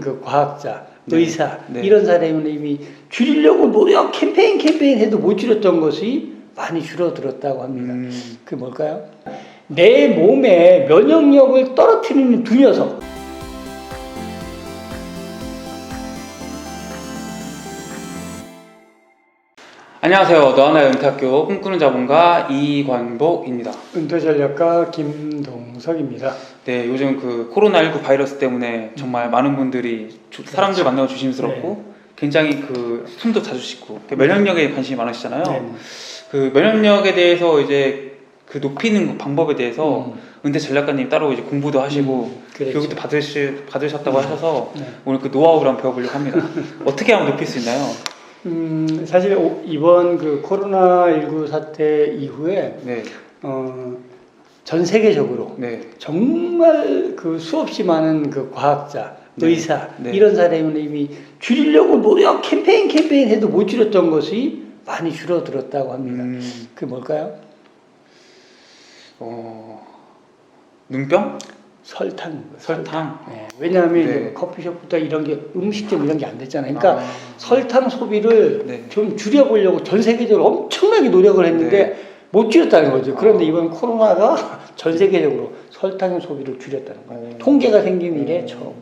그 과학자, 네. 의사 네. 이런 사람은 이미 줄이려고 노력 캠페인 해도 못 줄였던 것이 많이 줄어들었다고 합니다. 그게 뭘까요? 내 몸의 면역력을 떨어뜨리는 두 녀석. 안녕하세요. 너하나의 은퇴학교 꿈꾸는 자본가 이관복입니다. 은퇴전략가 김동석입니다. 네, 요즘 그 코로나19 바이러스 때문에 정말 많은 분들이 사람들 만나고 조심스럽고 굉장히 그 숨도 자주 쉬고 면역력에 관심이 많으시잖아요. 네. 그 면역력에 대해서 이제 그 높이는 방법에 대해서 은퇴 전략가님 따로 이제 공부도 하시고 교육도 받으셨다고 하셔서 오늘 그 노하우를 한번 배워보려고 합니다. 어떻게 하면 높일 수 있나요? 사실 이번 그 코로나19 사태 이후에 전 세계적으로 정말 그 수없이 많은 그 과학자, 의사 이런 사람은 이미 줄이려고 노력 캠페인 해도 못 줄였던 것이 많이 줄어들었다고 합니다. 그게 뭘까요? 눈병? 설탕. 설탕? 네. 왜냐하면 커피숍부터 이런 게 음식점 이런 게 안 됐잖아요. 그러니까 설탕 소비를 좀 줄여보려고 전 세계적으로 엄청나게 노력을 했는데 못 줄였다는 거죠. 그런데 이번 코로나가 전 세계적으로 설탕의 소비를 줄였다는 거예요. 통계가 생긴 이래 처음.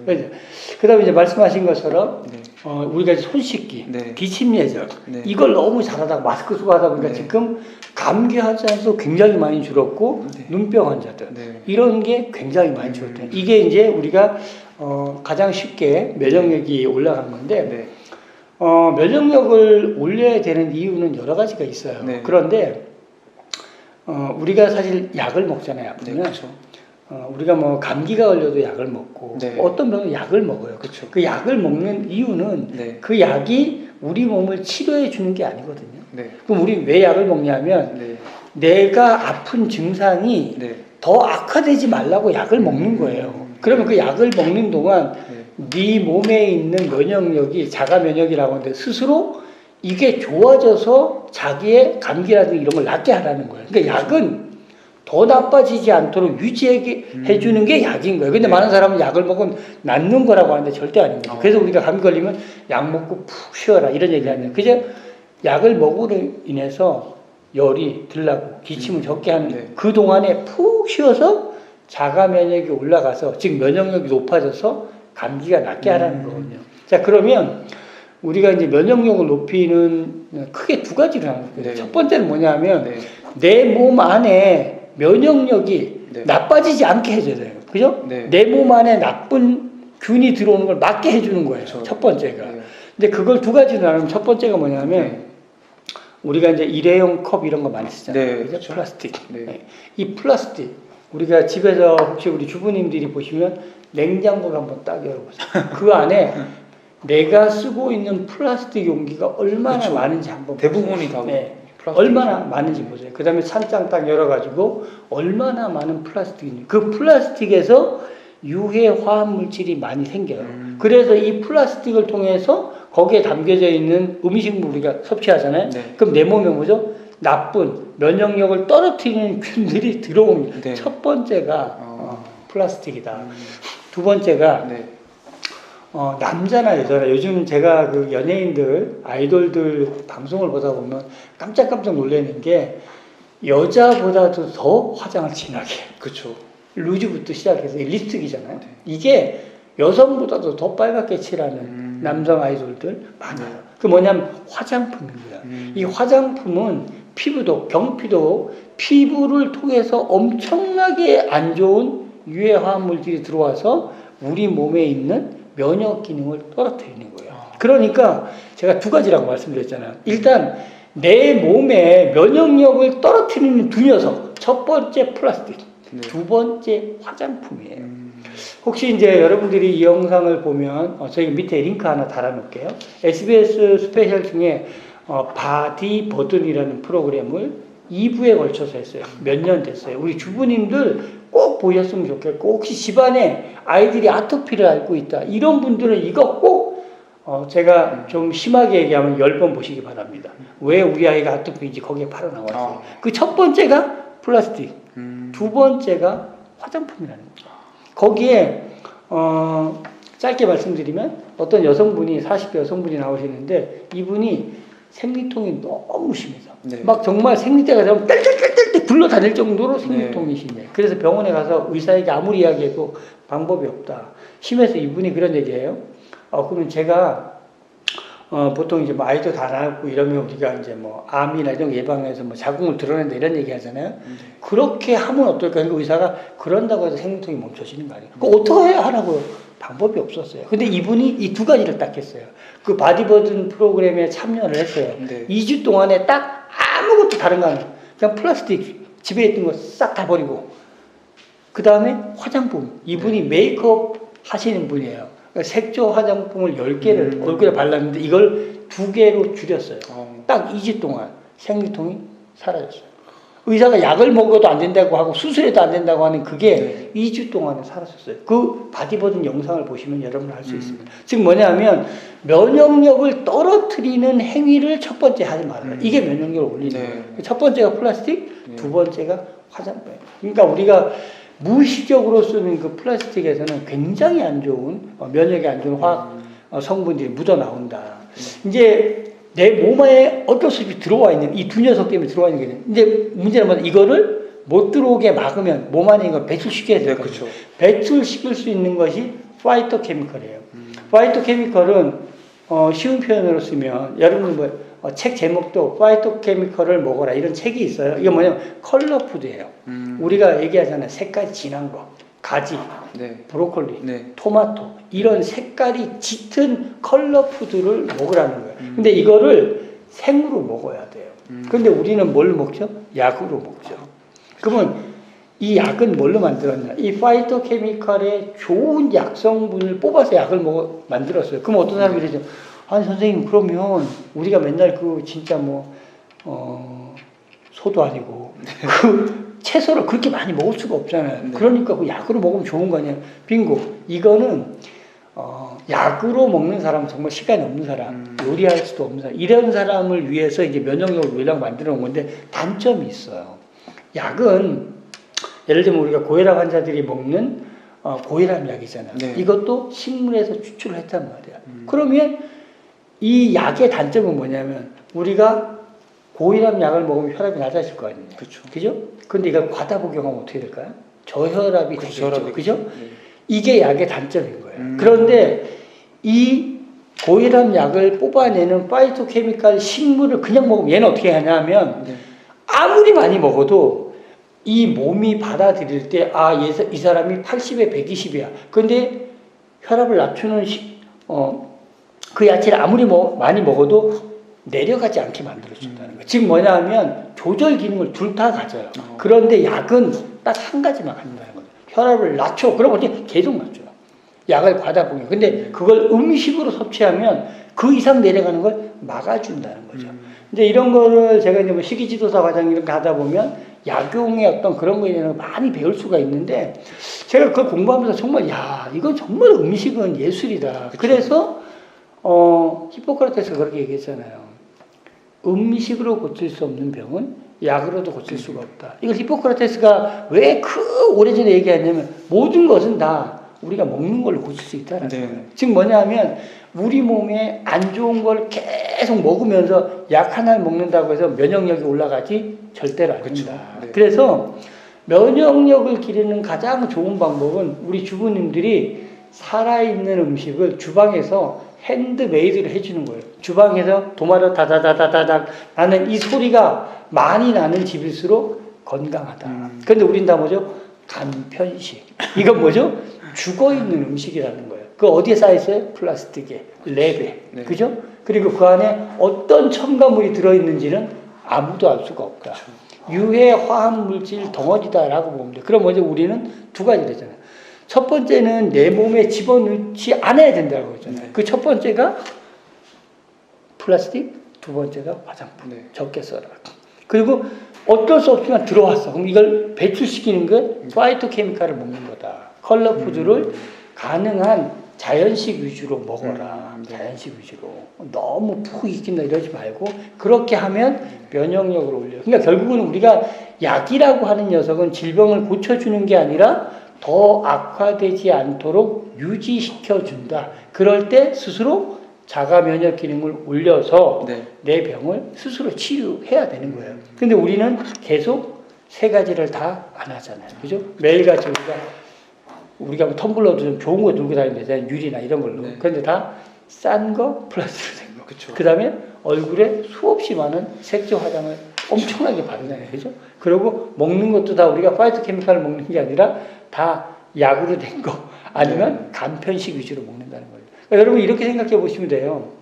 그 다음에 이제 말씀하신 것처럼 우리가 이제 손 씻기, 기침 예절 이걸 너무 잘하다가 마스크 쓰고 하다 보니까 지금 감기 환자도 굉장히 많이 줄었고 눈병 환자들 이런 게 굉장히 많이 줄었대요. 이게 이제 우리가 가장 쉽게 면역력이 올라간 건데 면역력을 올려야 되는 이유는 여러 가지가 있어요. 그런데 우리가 사실 약을 먹잖아요. 아프면. 우리가 뭐 감기가 걸려도 약을 먹고 어떤 병은 약을 먹어요. 그 약을 먹는 이유는 그 약이 우리 몸을 치료해 주는 게 아니거든요. 그럼 우리 왜 약을 먹냐면 내가 아픈 증상이 더 악화되지 말라고 약을 먹는 거예요. 그러면 그 약을 먹는 동안 네 몸에 있는 면역력이 자가 면역이라고 하는데 스스로 이게 좋아져서 자기의 감기라든지 이런 걸 낫게 하라는 거예요. 그러니까 약은 더 나빠지지 않도록 유지해 주는 게 약인 거예요. 근데 많은 사람은 약을 먹으면 낫는 거라고 하는데 절대 아닙니다. 그래서 우리가 감기 걸리면 약 먹고 푹 쉬어라 이런 얘기 하네요. 그죠? 약을 먹으로 인해서 열이 들라고 기침을 적게 하는 그 동안에 푹 쉬어서 자가 면역이 올라가서 즉 면역력이 높아져서 감기가 낫게 하라는 거거든요. 자, 그러면 우리가 이제 면역력을 높이는 크게 두 가지를 하는 거예요. 첫 번째는 뭐냐면 내 몸 안에 면역력이 나빠지지 않게 해줘야 돼요. 그죠? 내 몸 안에 나쁜 균이 들어오는 걸 막게 해주는 거예요. 첫 번째가. 근데 그걸 두 가지로 나누면 첫 번째가 뭐냐면 우리가 이제 일회용 컵 이런 거 많이 쓰잖아요. 그죠? 플라스틱. 이 플라스틱. 우리가 집에서 혹시 우리 주부님들이 보시면 냉장고를 한번 딱 열어보세요. 그 안에 내가 쓰고 있는 플라스틱 용기가 얼마나 많은지 한번 대부분이 다 얼마나 많은지 보세요. 그 다음에 찬장 딱 열어가지고 얼마나 많은 플라스틱인지 그 플라스틱에서 유해 화학 물질이 많이 생겨요. 그래서 이 플라스틱을 통해서 거기에 담겨져 있는 음식물 우리가 섭취하잖아요. 그럼 내 몸에 뭐죠? 나쁜 면역력을 떨어뜨리는 균들이 들어옵니다. 첫 번째가 플라스틱이다. 두 번째가 남자나 여자나 요즘 제가 그 연예인들 아이돌들 방송을 보다 보면 깜짝깜짝 놀라는 게 여자보다도 더 화장을 진하게 루즈부터 시작해서 립스틱이잖아요. 이게 여성보다도 더 빨갛게 칠하는 남성 아이돌들 많아요. 그 뭐냐면 화장품입니다. 이 화장품은 피부도 경피도 피부를 통해서 엄청나게 안 좋은 유해 화합물질이 들어와서 우리 몸에 있는 면역 기능을 떨어뜨리는 거예요. 그러니까 제가 두 가지라고 말씀드렸잖아요. 일단 내 몸의 면역력을 떨어뜨리는 두 녀석. 첫 번째 플라스틱, 두 번째 화장품이에요. 혹시 이제 여러분들이 이 영상을 보면 저희 밑에 링크 하나 달아놓을게요. SBS 스페셜 중에 바디 버든이라는 프로그램을 2부에 걸쳐서 했어요. 몇 년 됐어요. 우리 주부님들 꼭 보셨으면 좋겠고 혹시 집안에 아이들이 아토피를 앓고 있다 이런 분들은 이거 꼭 제가 좀 심하게 얘기하면 10번 보시기 바랍니다. 왜 우리 아이가 아토피인지 거기에 바로 나왔어요. 그 첫 번째가 플라스틱, 두 번째가 화장품이라는 거죠. 거기에 짧게 말씀드리면 어떤 여성분이 40대 여성분이 나오시는데 이분이 생리통이 너무 심해서 네. 막 정말 생리대가 되면 뗄뗄뗄뗄 굴러다닐 정도로 생리통이시네. 그래서 병원에 가서 의사에게 아무리 이야기해도 방법이 없다. 심해서 이분이 그런 얘기예요. 그러면 제가 보통 이제 뭐 아이도 다 낳고 이러면 우리가 이제 뭐 암이나 이런 거 예방해서 뭐 자궁을 드러낸다 이런 얘기 하잖아요. 그렇게 하면 어떨까? 그러니까 의사가 그런다고 해서 생리통이 멈춰지는 거 아니에요. 그거 어떻게 해야 하라고요? 방법이 없었어요. 근데 이분이 이 두 가지를 딱 했어요. 그 바디버든 프로그램에 참여를 했어요. 네. 2주 동안에 딱 아무것도 다른 거 안 해요. 그냥 플라스틱 집에 있던 거 싹 다 버리고 그 다음에 화장품. 이분이 메이크업 하시는 분이에요. 그러니까 색조 화장품을 10개를 얼굴에 발랐는데 이걸 2개로 줄였어요. 딱 2주 동안 생리통이 사라졌어요. 의사가 약을 먹어도 안 된다고 하고 수술해도 안 된다고 하는 그게 2주 동안에 사라졌어요. 그 바디버든 영상을 보시면 여러분 알 수 있습니다. 즉 뭐냐면 면역력을 떨어뜨리는 행위를 첫 번째 하지 말아요. 이게 면역력을 올리는 거예요. 첫 번째가 플라스틱, 두 번째가 화장품. 그러니까 우리가 무의식적으로 쓰는 그 플라스틱에서는 굉장히 안 좋은 면역에 안 좋은 화학 성분들이 묻어 나온다. 이제 내 몸에 어쩔 수 없이 들어와 있는 이 두 녀석 때문에 들어와 있는 게 이제 문제는 뭐냐 이거를 못 들어오게 막으면 몸 안에 이걸 배출시켜야 돼요. 그렇죠. 배출시킬 수 있는 것이 파이토케미컬이에요. 파이토케미컬은 쉬운 표현으로 쓰면 여러분 뭐 책 제목도 파이토케미컬을 먹어라 이런 책이 있어요. 이게 뭐냐면 컬러 푸드예요. 우리가 얘기하잖아요. 색깔이 진한 거, 가지, 브로콜리, 토마토 이런 색깔이 짙은 컬러 푸드를 먹으라는 거예요. 근데 이거를 생으로 먹어야 돼요. 근데 우리는 뭘 먹죠? 약으로 먹죠. 그러면 이 약은 뭘로 만들었냐? 이 파이토케미컬의 좋은 약성분을 뽑아서 약을 만들었어요. 그럼 어떤 사람이 그러죠? 아니 선생님 그러면 우리가 맨날 그 진짜 소도 아니고 그 채소를 그렇게 많이 먹을 수가 없잖아요. 그러니까 그 약으로 먹으면 좋은 거 아니에요. 빙고. 이거는 약으로 먹는 사람은 정말 시간이 없는 사람, 요리할 수도 없는 사람, 이런 사람을 위해서 이제 면역력을 위해서 만들어 놓은 건데 단점이 있어요. 약은 예를 들면 우리가 고혈압 환자들이 먹는 고혈압 약이잖아요. 이것도 식물에서 추출을 했단 말이야. 그러면 이 약의 단점은 뭐냐면 우리가 고혈압 약을 먹으면 혈압이 낮아질 거 아니에요. 그죠? 근데 이걸 과다 복용하면 어떻게 될까요? 저혈압이 되겠죠. 그죠? 이게 약의 단점인 거예요. 그런데 이 고혈압 약을 뽑아내는 파이토케미컬 식물을 그냥 먹으면 얘는 어떻게 하냐면 아무리 많이 먹어도 이 몸이 받아들일 때 이 사람이 80에 120이야. 근데 혈압을 낮추는 그 야채를 아무리 많이 먹어도 내려가지 않게 만들어준다는 거예요. 즉 뭐냐 하면 조절 기능을 둘 다 가져요. 그런데 약은 딱 한 가지만 갖는다는 거예요. 혈압을 낮춰. 그러면 계속 낮춰요. 약을 과다 복용. 근데 그걸 음식으로 섭취하면 그 이상 내려가는 걸 막아준다는 거죠. 근데 이런 거를 제가 이제 뭐 식이지도사 과정 이렇게 하다 보면 약용의 어떤 그런 거에 대해서 많이 배울 수가 있는데 제가 그걸 공부하면서 정말 이건 정말 음식은 예술이다. 그래서 히포크라테스가 그렇게 얘기했잖아요. 음식으로 고칠 수 없는 병은 약으로도 고칠 수가 없다. 이걸 히포크라테스가 왜 오래전에 얘기했냐면 모든 것은 다 우리가 먹는 걸로 고칠 수 있다는 거예요. 즉 뭐냐면 우리 몸에 안 좋은 걸 계속 먹으면서 약 하나를 먹는다고 해서 면역력이 올라가지 절대로 안 된다. 그래서 면역력을 기르는 가장 좋은 방법은 우리 주부님들이 살아있는 음식을 주방에서 핸드메이드를 해주는 거예요. 주방에서 도마로 다다다다다닥 나는 이 소리가 많이 나는 집일수록 건강하다. 그런데 우린 다 뭐죠? 간편식. 이건 뭐죠? 죽어있는 음식이라는 거예요. 그 어디에 쌓여있어요? 플라스틱에, 랩에. 그죠? 그리고 그 안에 어떤 첨가물이 들어있는지는 아무도 알 수가 없다. 유해 화학물질 덩어리다라고 보면 돼요. 그럼 먼저 우리는 두 가지를 했잖아요. 첫 번째는 내 몸에 집어넣지 않아야 된다고 했잖아요. 그 첫 번째가 플라스틱, 두 번째가 화장품. 적게 써라. 그리고 어쩔 수 없지만 들어왔어. 그럼 이걸 배출시키는 게 파이토케미컬을 먹는 거다. 컬러 푸드를 가능한 자연식 위주로 먹어라. 자연식 위주로. 너무 푹 익힌다 이러지 말고 그렇게 하면 면역력을 올려요. 그러니까 결국은 우리가 약이라고 하는 녀석은 질병을 고쳐주는 게 아니라 더 악화되지 않도록 유지시켜준다. 그럴 때 스스로 자가 면역 기능을 올려서 네. 내 병을 스스로 치유해야 되는 거예요. 근데 우리는 계속 세 가지를 다 안 하잖아요. 그죠? 매일같이 우리가 뭐 텀블러도 좀 좋은 거 들고 다니면 되잖아요. 유리나 이런 걸로. 네. 그런데 다 싼 거 플러스로 된 거. 그쵸. 그 다음에 얼굴에 수없이 많은 색조 화장을 엄청나게 바르잖아요. 그죠? 그리고 먹는 것도 다 우리가 파이터 케미칼을 먹는 게 아니라 다 약으로 된 거. 아니면 간편식 위주로 먹는다는 거예요. 그러니까 여러분 이렇게 생각해 보시면 돼요.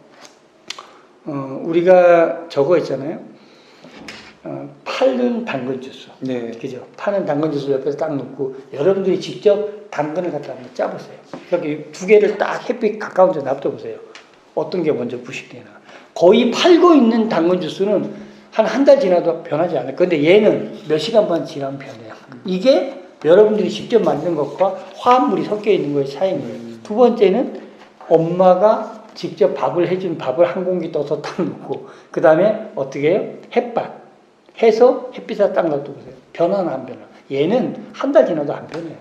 우리가 저거 있잖아요. 파는 당근 주스. 네. 그죠? 파는 당근 주스 옆에서 딱 놓고 여러분들이 직접 당근을 갖다 한번 짜보세요. 이렇게 두 개를 딱 햇빛 가까운 데 놔둬보세요. 어떤 게 먼저 부식되나. 거의 팔고 있는 당근 주스는 한 달 지나도 변하지 않아요. 근데 얘는 몇 시간만 지나면 변해요. 이게 여러분들이 직접 만든 것과 화합물이 섞여 있는 거의 차이인 거예요. 두 번째는 엄마가 직접 밥을 해준 밥을 한 공기 떠서 딱 넣고 그 다음에 어떻게 해요? 햇밥 해서 햇빛에 딱 놔둬보세요. 변하나 안 변하? 얘는 한 달 지나도 안 변해요.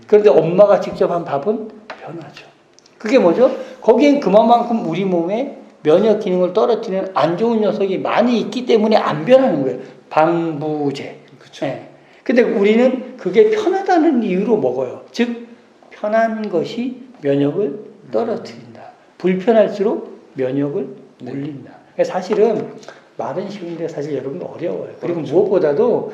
그런데 엄마가 직접 한 밥은 변하죠. 그게 뭐죠? 거기엔 그만큼 우리 몸에 면역 기능을 떨어뜨리는 안 좋은 녀석이 많이 있기 때문에 안 변하는 거예요. 방부제. 그쵸. 네. 근데 우리는 그게 편하다는 이유로 먹어요. 즉 편한 것이 면역을 떨어뜨린다. 불편할수록 면역을 올린다. 사실은 말은 쉬운데 사실 여러분 어려워요. 그리고 그렇죠. 무엇보다도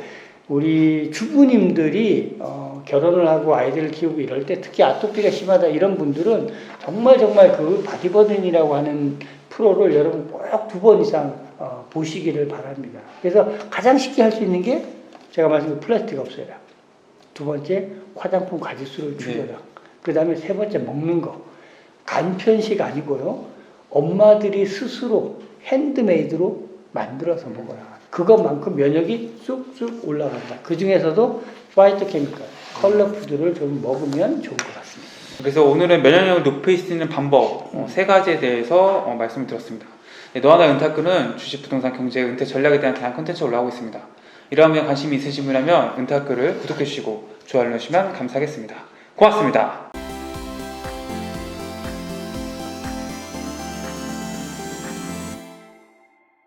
우리 주부님들이 결혼을 하고 아이들을 키우고 이럴 때 특히 아토피가 심하다 이런 분들은 정말 그 바디버든이라고 하는 프로를 여러분 꼭 2번 이상 보시기를 바랍니다. 그래서 가장 쉽게 할 수 있는 게 제가 말씀드린 플라스틱 없애라. 두 번째 화장품 가짓수를 줄여라. 네. 그 다음에 세 번째 먹는 거. 간편식 아니고요. 엄마들이 스스로 핸드메이드로 만들어서 먹어라. 그것만큼 면역이 쑥쑥 올라간다. 그 중에서도 파이터 케미칼, 컬러 푸드를 좀 먹으면 좋을 것 같습니다. 그래서 오늘은 면역력을 높일 수 있는 방법 3가지에 대해서 말씀을 드렸습니다. 네, 너하나 은퇴학교는 주식, 부동산, 경제, 은퇴 전략에 대한 다양한 콘텐츠가 올라오고 있습니다. 이러한 관심이 있으신 분이라면 은퇴학교를 구독해 주시고 좋아요 눌러주시면 감사하겠습니다. 고맙습니다.